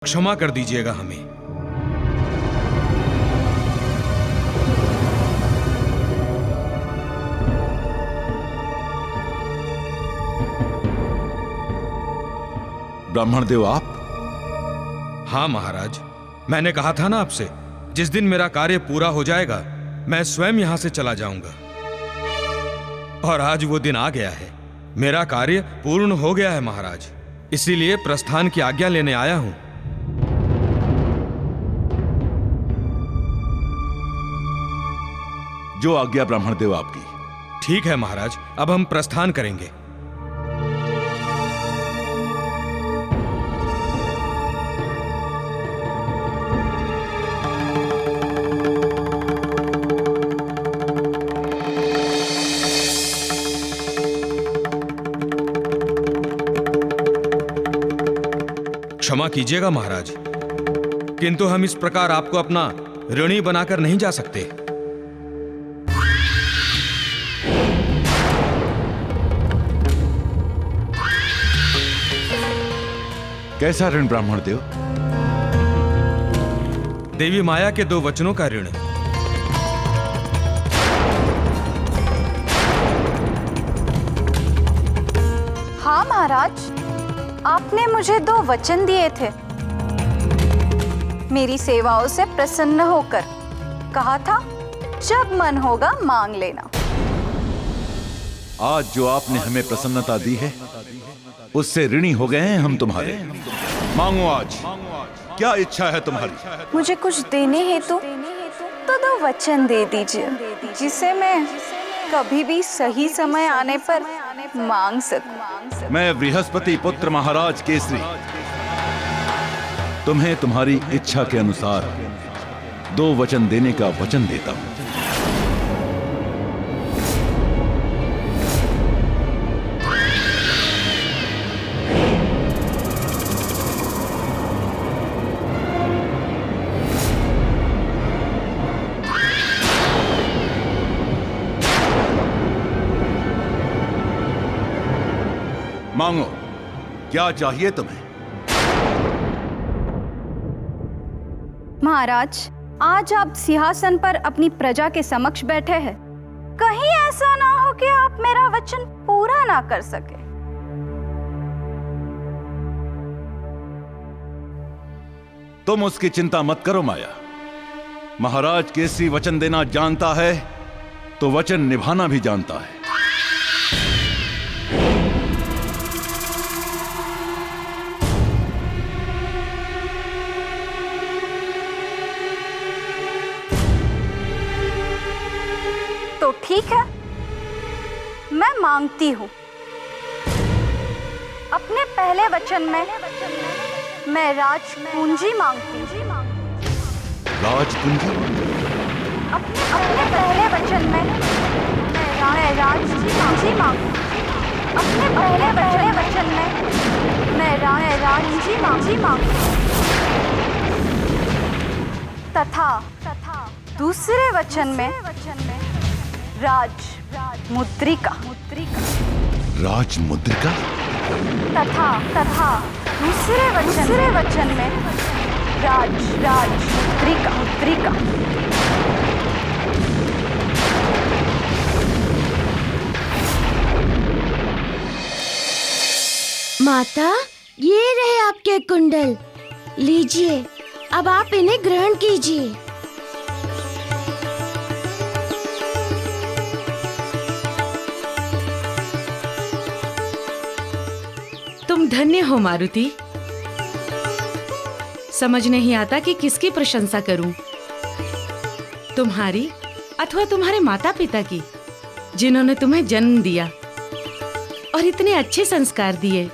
क्षमा कर दीजिएगा हमें। ब्राह्मण देव आप? हाँ महाराज, मैंने कहा था ना आपसे, जिस दिन मेरा कार्य पूरा हो जाएगा मैं स्वयं यहां से चला जाऊंगा। और आज वो दिन आ गया है। मेरा कार्य पूर्ण हो गया है महाराज, इसीलिए प्रस्थान की आज्ञा लेने आया हूं। जो आज्ञा ब्राह्मण देव आपकी। ठीक है महाराज, अब हम प्रस्थान करेंगे। क्षमा कीजिएगा महाराज, किंतु हम इस प्रकार आपको अपना ऋणी बनाकर नहीं जा सकते। कैसा ऋण ब्राह्मण देव? देवी माया के 2 वचनों का ऋण। हाँ महाराज, आपने मुझे 2 वचन दिए थे। मेरी सेवाओं से प्रसन्न होकर कहा था, जब मन होगा मांग लेना। आज जो आपने हमें प्रसन्नता दी है उससे ऋणी हो गए हैं हम तुम्हारे। मांगो आज, क्या इच्छा है तुम्हारी? मुझे कुछ देने हेतु तो 2 वचन दे दीजिए, जिसे मैं कभी भी सही समय आने पर मांग सकूं। मैं बृहस्पति पुत्र महाराज केसरी तुम्हें तुम्हारी इच्छा के अनुसार 2 वचन देने का वचन देता हूं। मांगो, क्या चाहिए तुम्हें? महाराज, आज आप सिंहासन पर अपनी प्रजा के समक्ष बैठे हैं। कहीं ऐसा ना हो कि आप मेरा वचन पूरा ना कर सके। तुम उसकी चिंता मत करो माया। महाराज केसरी वचन देना जानता है तो वचन निभाना भी जानता है। तो ठीक है, मैं मांगती हूँ। अपने पहले वचन में मैं राजपूंजी मांगती हूँ। राजपूंजी? अपने पहले वचन में मैं राजपूंजी मांगती हूँ। अपने पहले वचन में मैं राजपूंजी मांगती हूँ। तथा दूसरे वचन में राज मुद्रिका। राज मुद्रिका? तथा दूसरे वचन में राज मुद्रिका। माता, ये रहे आपके कुंडल, लीजिए, अब आप इन्हें ग्रहण कीजिए। तुम धन्य हो मारुति। समझ नहीं आता कि किसकी प्रशंसा करूं, तुम्हारी अथवा तुम्हारे माता पिता की, जिन्होंने तुम्हें जन्म दिया और इतने अच्छे संस्कार दिए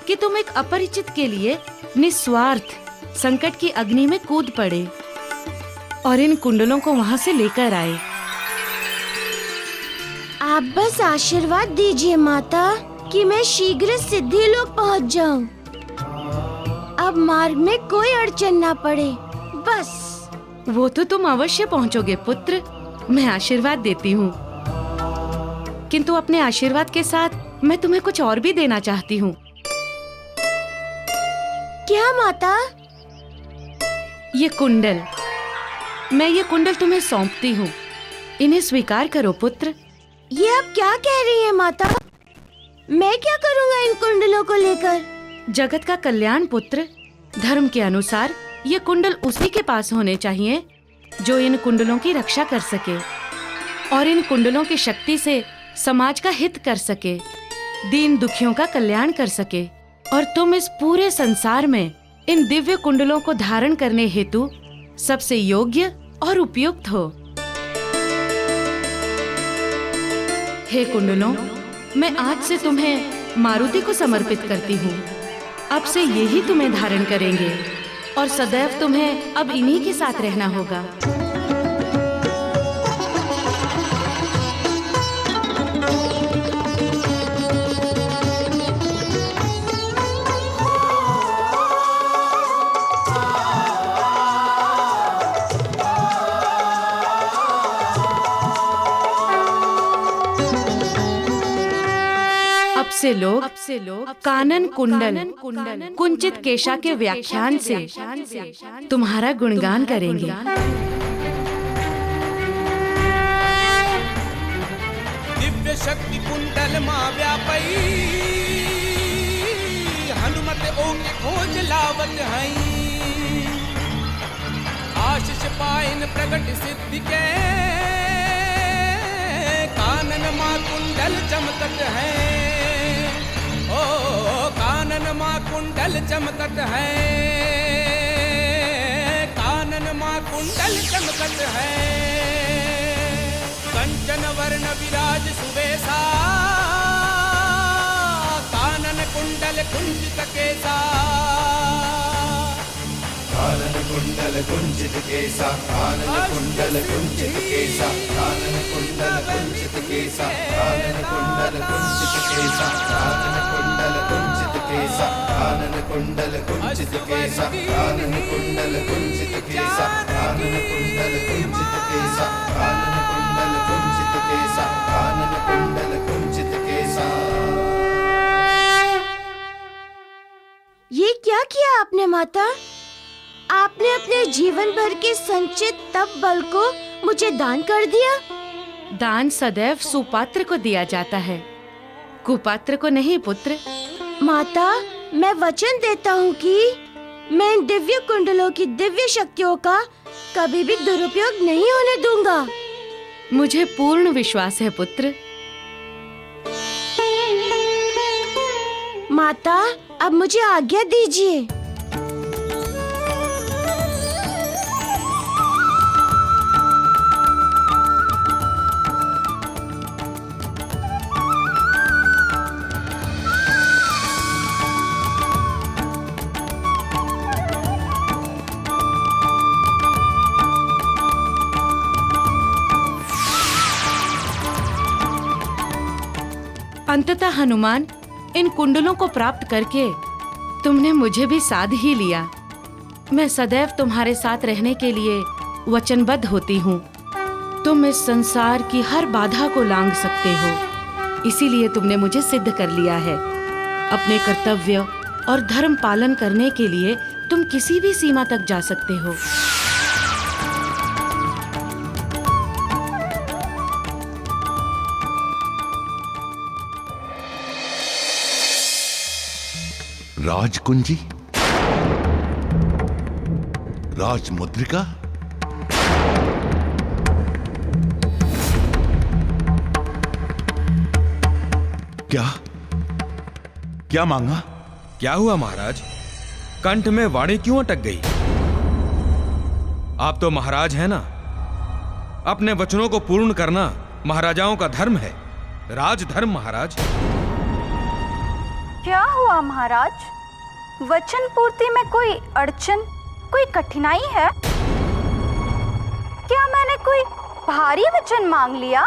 कि तुम एक अपरिचित के लिए निस्वार्थ संकट की अग्नि में कूद पड़े और इन कुंडलों को वहां से लेकर आए। आप बस आशीर्वाद दीजिए माता कि मैं शीघ्र सिद्धि लोक पहुंच जाऊं। अब मार्ग में कोई अड़चन ना पड़े, बस। वो तो तुम अवश्य पहुंचोगे पुत्र, मैं आशीर्वाद देती हूँ। किंतु अपने आशीर्वाद के साथ मैं तुम्हें कुछ और भी देना चाहती हूँ। क्या माता? ये कुंडल, मैं ये कुंडल तुम्हें सौंपती हूँ। इन्हें स्वीकार करो पुत्र। ये आप क्या कह रही हैं माता? मैं क्या करूँगा इन कुंडलों को लेकर? जगत का कल्याण पुत्र। धर्म के अनुसार ये कुंडल उसी के पास होने चाहिए जो इन कुंडलों की रक्षा कर सके और इन कुंडलों की शक्ति से समाज का हित कर सके, दीन दुखियों का कल्याण कर सके। और तुम इस पूरे संसार में इन दिव्य कुंडलों को धारण करने हेतु सबसे योग्य और उपयुक्त हो। हे कुंडलों, मैं आज से तुम्हें मारुति को समर्पित करती हूँ। अब से यही तुम्हें धारण करेंगे और सदैव तुम्हें अब इन्हीं के साथ रहना होगा। अब से लोग कानन कुंडल कुंचित केशा के व्याख्यान से तुम्हारा गुणगान करेंगे। दिव्य शक्ति कुंडल मां व्यापई, हनुमत ओके खोज लावत हई। आशीष पाइन प्रगट सिद्धि के, कानन मां कुंडल चमकत है। ओ कानन मां कुंडल चमकत है, कानन मां कुंडल चमकत है। कंचन वर्ण विराज सुबेसा, कानन कुंडल कुंजित केसा। कानन कुंडल कुंजित केसा, कानन कुंडल कुंजित केसा, कानन कुंडल कुंजित केसा, कानन कुंडल कुंजित केसा, कानन कुंडल कुंजित केसा, कानन कुंडल कुंजित केसा, कानन कुंडल कुंजित केसा, कानन कुंडल कुंजित केसा, कानन कुंडल कुंजित केसा, कानन कुंडल कुंजित केसा। ये क्या किया आपने माता? आपने अपने जीवन भर के संचित तप बल को मुझे दान कर दिया। दान सदैव सुपात्र को दिया जाता है, कुपात्र को नहीं पुत्र। माता, मैं वचन देता हूँ कि मैं इन दिव्य कुंडलों की दिव्य शक्तियों का कभी भी दुरुपयोग नहीं होने दूंगा। मुझे पूर्ण विश्वास है पुत्र। माता, अब मुझे आज्ञा दीजिए। अंततः हनुमान, इन कुंडलों को प्राप्त करके तुमने मुझे भी साध ही लिया। मैं सदैव तुम्हारे साथ रहने के लिए वचनबद्ध होती हूँ। तुम इस संसार की हर बाधा को लांघ सकते हो, इसीलिए तुमने मुझे सिद्ध कर लिया है। अपने कर्तव्य और धर्म पालन करने के लिए तुम किसी भी सीमा तक जा सकते हो। राजकुंजी, राजमुद्रिका, क्या क्या मांगा? क्या हुआ महाराज? कंठ में वाणी क्यों अटक गई? आप तो महाराज हैं ना। अपने वचनों को पूर्ण करना महाराजाओं का धर्म है, राजधर्म महाराज। क्या हुआ महाराज? वचन पूर्ति में कोई अड़चन, कोई कठिनाई है? क्या मैंने कोई भारी वचन मांग लिया?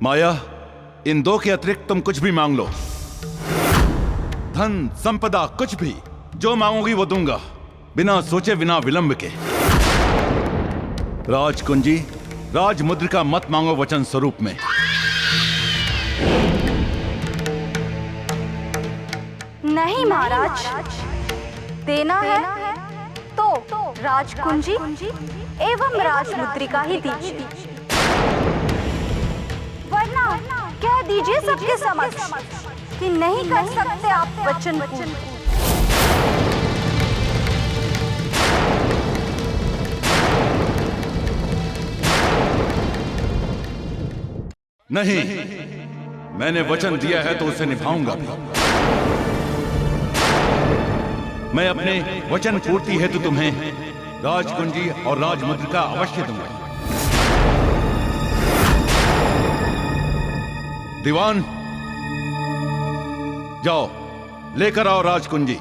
माया, इन दो के अतिरिक्त तुम कुछ भी मांग लो। धन संपदा कुछ भी, जो मांगोगी वो दूंगा, बिना सोचे बिना विलंब के। राजकुंजी, राज मुद्रिका मत मांगो वचन स्वरूप में। नहीं महाराज, देना है तो राजकुंजी एवं राजमुद्रिका ही दीजिए, वरना कह दीजिए सबके समक्ष कि नहीं कर सकते आप वचन पूर्ण। नहीं, मैंने वचन दिया है तो उसे निभाऊंगा भी। मैं अपने वचन पूर्ति हेतु तुम्हें राजकुंजी और राजमुद्रिका अवश्य दूंगा। दीवान, जाओ लेकर आओ राजकुंजी।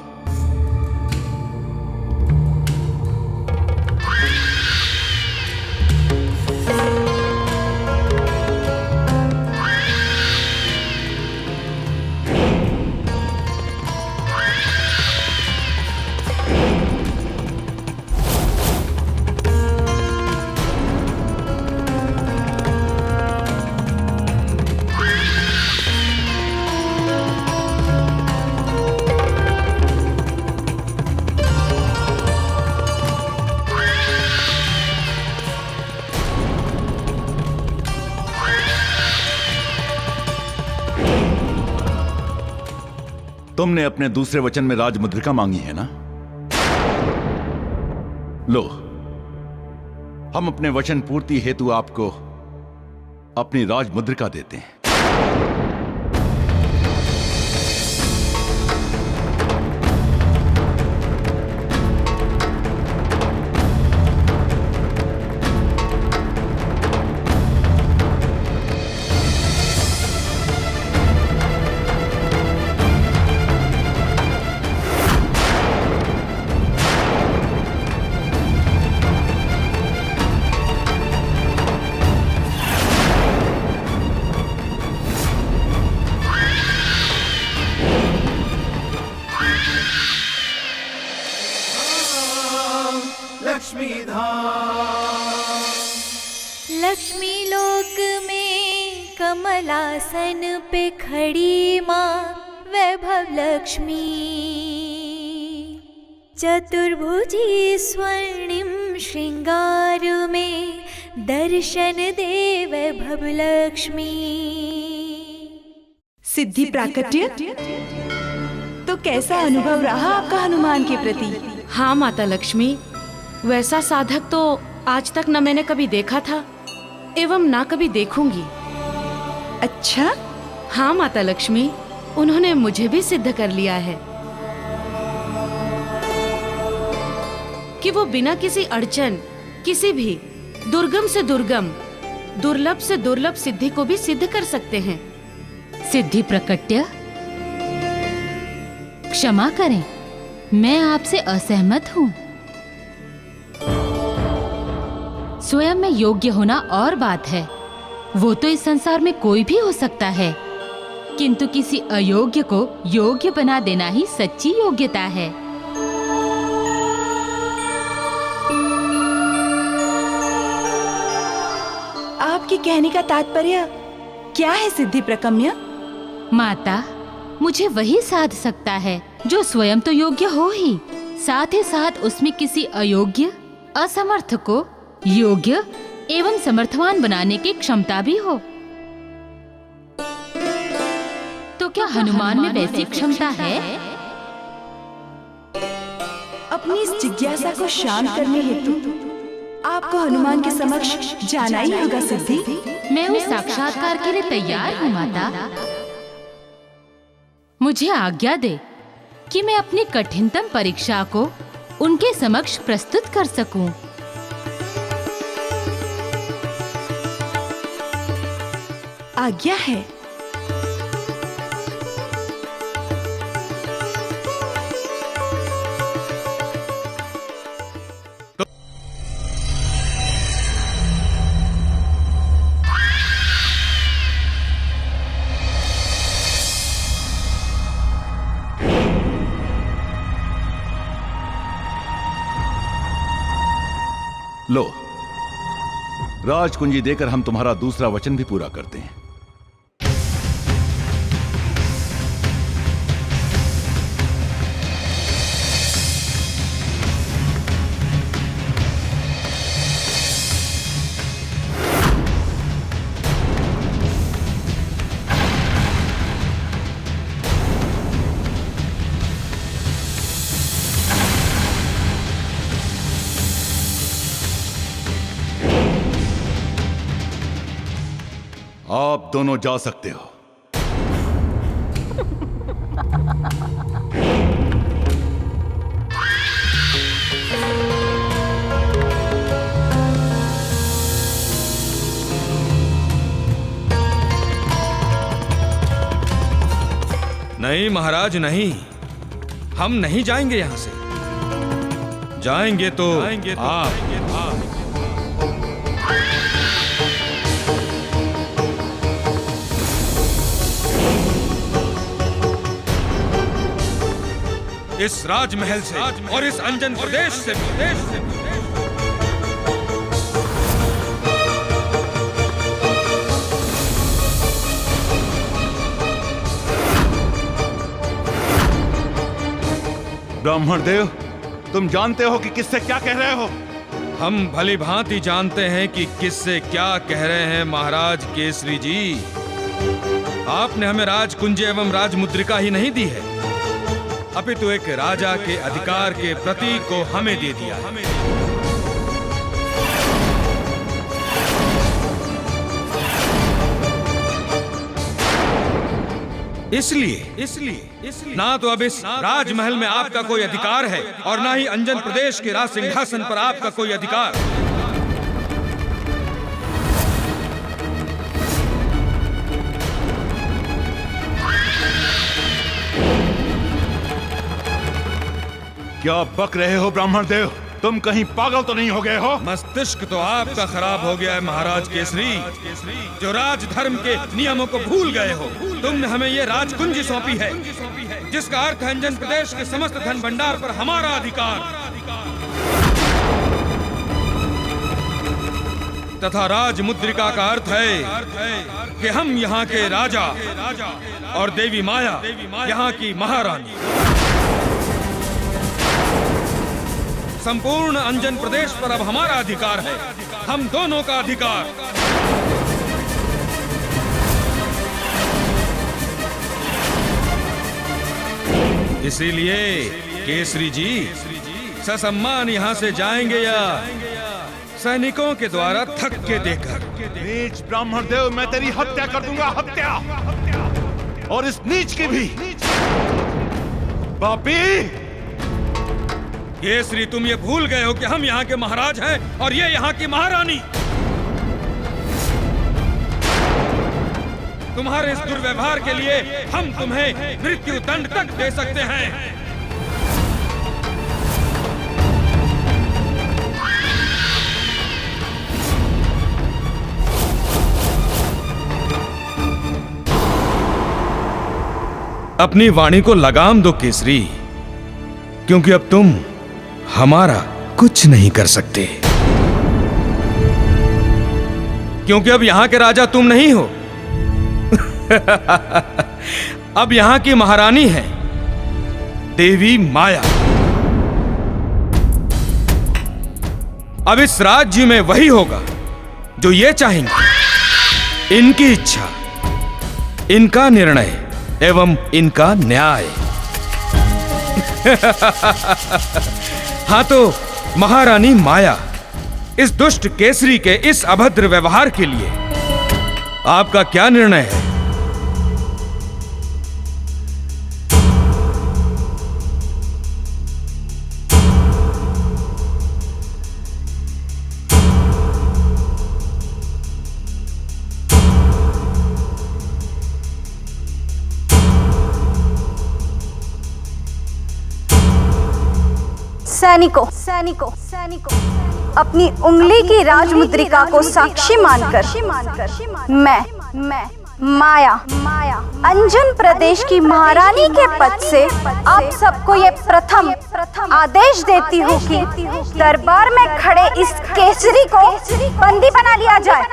तुमने अपने दूसरे वचन में राजमुद्रिका मांगी है ना? लो, हम अपने वचन पूर्ति हेतु आपको अपनी राजमुद्रिका देते हैं। लक्ष्मी लोक में कमलासन पे खड़ी माँ वैभव लक्ष्मी, चतुर्भुजी स्वर्णिम श्रृंगार में दर्शन दे वैभव लक्ष्मी। सिद्धि प्राकट्य, तो कैसा अनुभव रहा आपका हनुमान के प्रति? हाँ माता लक्ष्मी, वैसा साधक तो आज तक न मैंने कभी देखा था एवं ना कभी देखूंगी। अच्छा? हाँ माता लक्ष्मी, उन्होंने मुझे भी सिद्ध कर लिया है कि वो बिना किसी अड़चन, किसी भी दुर्गम से दुर्गम, दुर्लभ से दुर्लभ सिद्धि को भी सिद्ध कर सकते हैं। सिद्धि प्रकट्य, क्षमा करें, मैं आपसे असहमत हूँ। स्वयं में योग्य होना और बात है, वो तो इस संसार में कोई भी हो सकता है, किंतु किसी अयोग्य को योग्य बना देना ही सच्ची योग्यता है। आपके कहने का तात्पर्य क्या है सिद्धि प्रकम्य? माता, मुझे वही साध सकता है जो स्वयं तो योग्य हो ही, साथ ही साथ उसमें किसी अयोग्य, असमर्थ को योग्य एवं समर्थवान बनाने की क्षमता भी हो। तो क्या हनुमान में वैसी क्षमता है? अपनी इस जिज्ञासा को शांत करने हेतु आपको हनुमान के समक्ष जाना ही होगा सिद्धि। मैं उस साक्षात्कार के लिए तैयार हूँ माता। मुझे आज्ञा दे कि मैं अपनी कठिनतम परीक्षा को उनके समक्ष प्रस्तुत कर सकूं। आज्ञा है। लो, राजकुंजी देकर हम तुम्हारा दूसरा वचन भी पूरा करते हैं। आप दोनों जा सकते हो। नहीं महाराज नहीं, हम नहीं जाएंगे यहां से। जाएंगे तो आप। इस राजमहल से और इस अंजन प्रदेश से ब्राह्मण देव, तुम जानते हो कि किससे क्या कह रहे हो? हम भली भांति जानते हैं कि किससे क्या कह रहे हैं महाराज केसरी जी। आपने हमें राजकुंज एवं राजमुद्रिका ही नहीं दी है, अपितु एक राजा के अधिकार के प्रतीक को हमें दे दिया है। इसलिए ना तो अब इस राजमहल में आपका कोई अधिकार है और ना ही अंजन प्रदेश के राज सिंहासन पर आपका कोई अधिकार। क्या बक रहे हो ब्राह्मण देव? तुम कहीं पागल तो नहीं हो गए हो? मस्तिष्क तो आपका खराब हो गया है महाराज केसरी, जो राजधर्म के नियमों को भूल गए हो। तुमने हमें ये राजकुंजी सौंपी है, जिसका अर्थ है अंजन प्रदेश के समस्त धन भंडार पर हमारा अधिकार, तथा राजमुद्रिका का अर्थ है कि हम यहाँ के राजा और देवी माया यहाँ की महारानी। संपूर्ण अंजन प्रदेश पर अब हमारा अधिकार है, हम दोनों का अधिकार। इसीलिए केसरी जी ससम्मान यहाँ से जाएंगे या सैनिकों के द्वारा थक के देकर? नीच ब्राह्मण देव, मैं तेरी हत्या कर दूंगा, हत्या, और इस नीच की भी। पापी केसरी, तुम ये भूल गए हो कि हम यहाँ के महाराज हैं और ये यहाँ की महारानी। तुम्हारे इस दुर्व्यवहार के लिए हम तुम्हें मृत्यु दंड तक दे सकते हैं। अपनी वाणी को लगाम दो केसरी, क्योंकि अब तुम हमारा कुछ नहीं कर सकते, क्योंकि अब यहां के राजा तुम नहीं हो। अब यहां की महारानी है देवी माया। अब इस राज्य में वही होगा जो ये चाहेंगे, इनकी इच्छा, इनका निर्णय एवं इनका न्याय। हाँ तो महारानी माया, इस दुष्ट केसरी के इस अभद्र व्यवहार के लिए आपका क्या निर्णय है? सैनिकों, अपनी उंगली की राजमुद्रिका को साक्षी मानकर मैं माया अंजन प्रदेश की महारानी के पद से आप सबको ये प्रथम आदेश देती हूँ कि दरबार में खड़े इस केसरी को बंदी बना लिया जाए।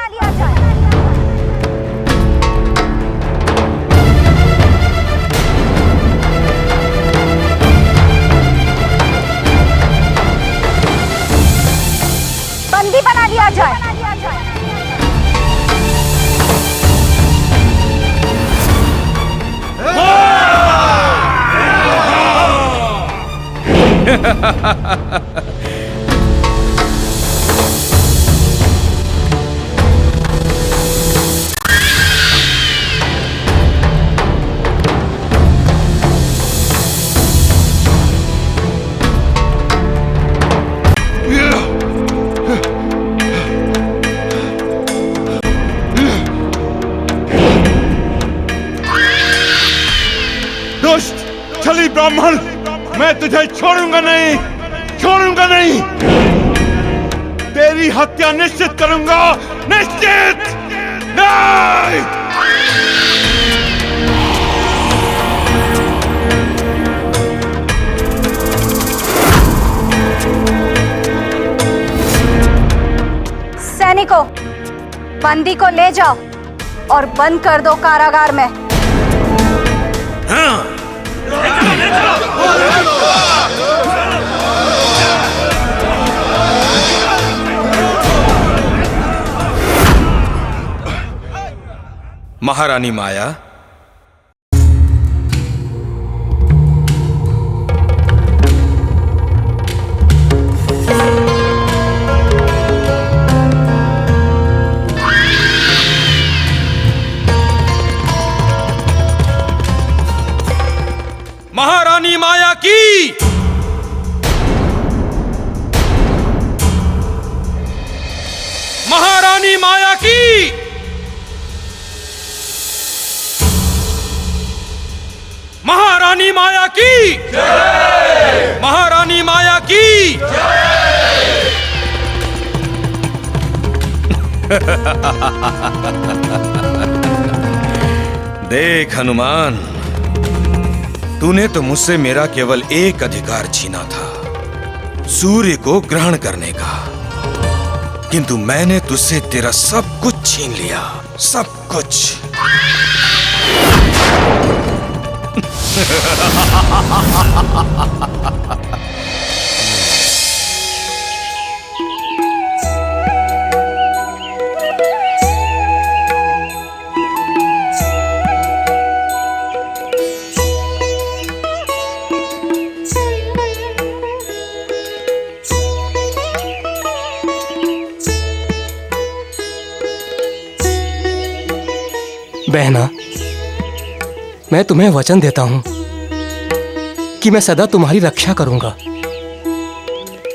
बंदी बना लिया जाए। दुष्ट छली ब्राह्मण, मैं तुझे छोड़ूंगा नहीं, छोड़ूंगा नहीं। तेरी हत्या निश्चित करूंगा, निश्चित। नहीं! सैनिकों, बंदी को ले जाओ और बंद कर दो कारागार में। हाँ। महारानी माया, महारानी माया की, महारानी माया की, महारानी माया की, महारानी माया की। देख हनुमान, तूने तो मुझसे मेरा केवल एक अधिकार छीना था, सूर्य को ग्रहण करने का, किंतु मैंने तुझसे तेरा सब कुछ छीन लिया, सब कुछ। बहना, मैं तुम्हें वचन देता हूं कि मैं सदा तुम्हारी रक्षा करूंगा,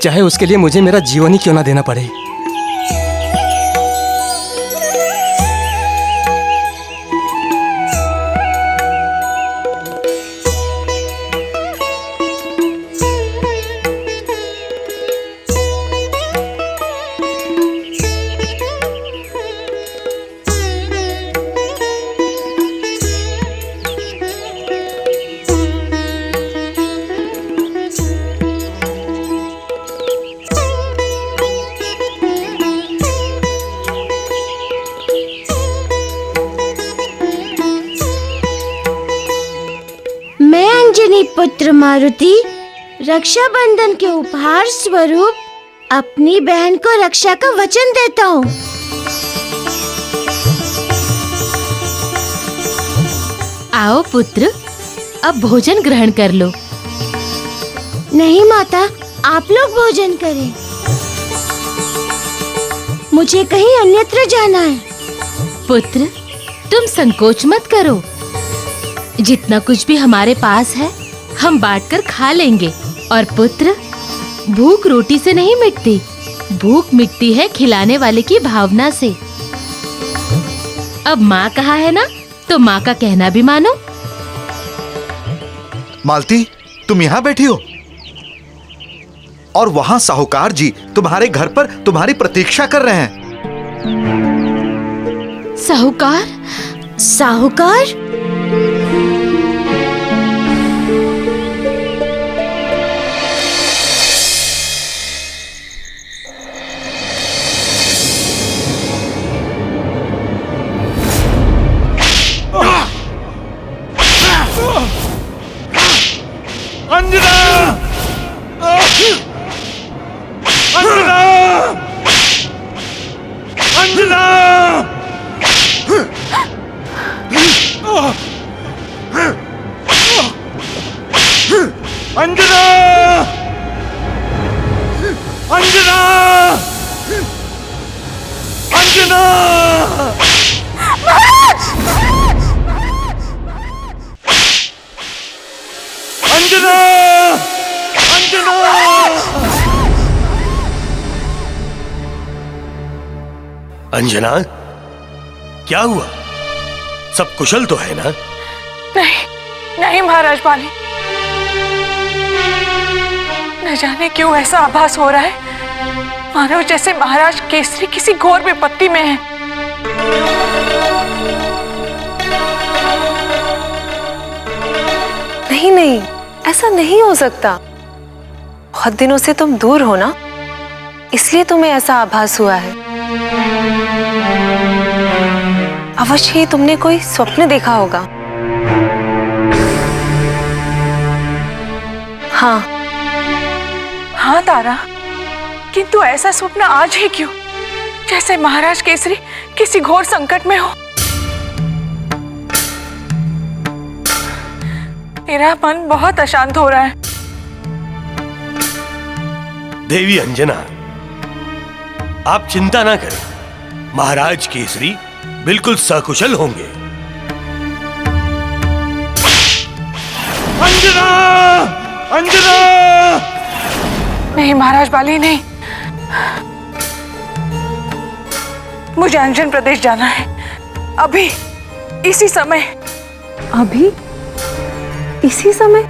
चाहे उसके लिए मुझे मेरा जीवन ही क्यों ना देना पड़े। पुत्र मारुति रक्षाबंधन के उपहार स्वरूप अपनी बहन को रक्षा का वचन देता हूँ। आओ पुत्र, अब भोजन ग्रहण कर लो। नहीं माता, आप लोग भोजन करें, मुझे कहीं अन्यत्र जाना है। पुत्र, तुम संकोच मत करो, जितना कुछ भी हमारे पास है हम बांटकर खा लेंगे। और पुत्र, भूख रोटी से नहीं मिटती, भूख मिटती है खिलाने वाले की भावना से। अब माँ कहा है ना, तो माँ का कहना भी मानो। मालती, तुम यहाँ बैठी हो और वहाँ साहूकार जी तुम्हारे घर पर तुम्हारी प्रतीक्षा कर रहे हैं। साहूकार, साहूकार? अंजना! अंजना! अंजना! अंजना! अंजना! अंजना! अंजना! अंजना! अंजना, क्या हुआ? सब कुशल तो है ना? नहीं महाराज बाली, न जाने क्यों ऐसा आभास हो रहा है मानो जैसे महाराज केसरी किसी घोर विपत्ति में है। नहीं, ऐसा नहीं हो सकता। बहुत दिनों से तुम दूर हो ना, इसलिए तुम्हें ऐसा आभास हुआ है। अवश्य ही तुमने कोई स्वप्न देखा होगा। हाँ तारा, किंतु ऐसा स्वप्न आज ही क्यों, जैसे महाराज केसरी किसी घोर संकट में हो। मेरा मन बहुत अशांत हो रहा है। देवी अंजना, आप चिंता ना करें, महाराज केसरी बिल्कुल सकुशल होंगे। अंजना! अंजना! नहीं महाराज बाली, नहीं, मुझे अंजन प्रदेश जाना है, अभी, इसी समय। अभी? इसी समय?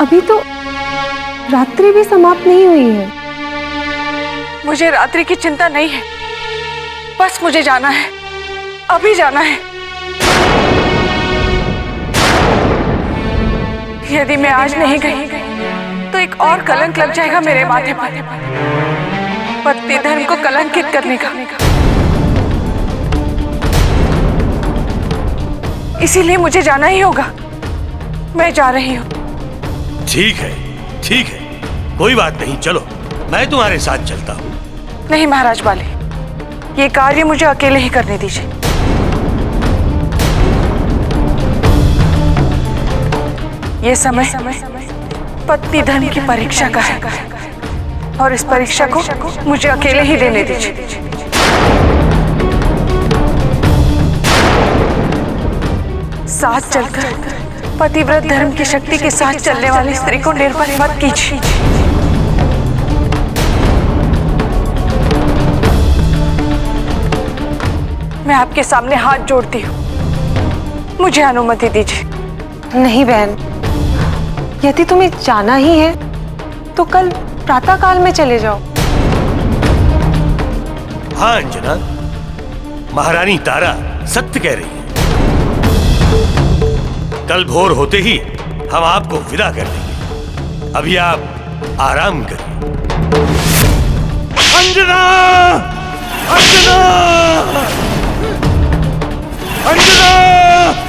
अभी तो रात्रि भी समाप्त नहीं हुई है। मुझे रात्रि की चिंता नहीं है, बस मुझे जाना है, अभी जाना है। यदि मैं आज नहीं गई तो एक और कलंक लग जाएगा मेरे माथे पर, पति धर्म को कलंकित करने का। इसीलिए मुझे जाना ही होगा। मैं जा रही हूँ। ठीक है, ठीक है, कोई बात नहीं, चलो मैं तुम्हारे साथ चलता हूँ। नहीं महाराज बाली, ये कार्य मुझे अकेले ही करने दीजिए। ये समय पत्नी धन की परीक्षा का है और इस परीक्षा को मुझे अकेले ही देने दीजिए। साथ चलकर पतिव्रत धर्म की शक्ति के साथ चलने वाली स्त्री को निर्भय मत कीजिए। मैं आपके सामने हाथ जोड़ती हूँ, मुझे अनुमति दीजिए। नहीं बहन, यदि तुम्हें जाना ही है तो कल प्रातः काल में चले जाओ। हाँ अंजना, महारानी तारा सत्य कह रही है। कल भोर होते ही हम आपको विदा कर देंगे। अभी आप आराम करिए। अंजना! अंजना! अंजना!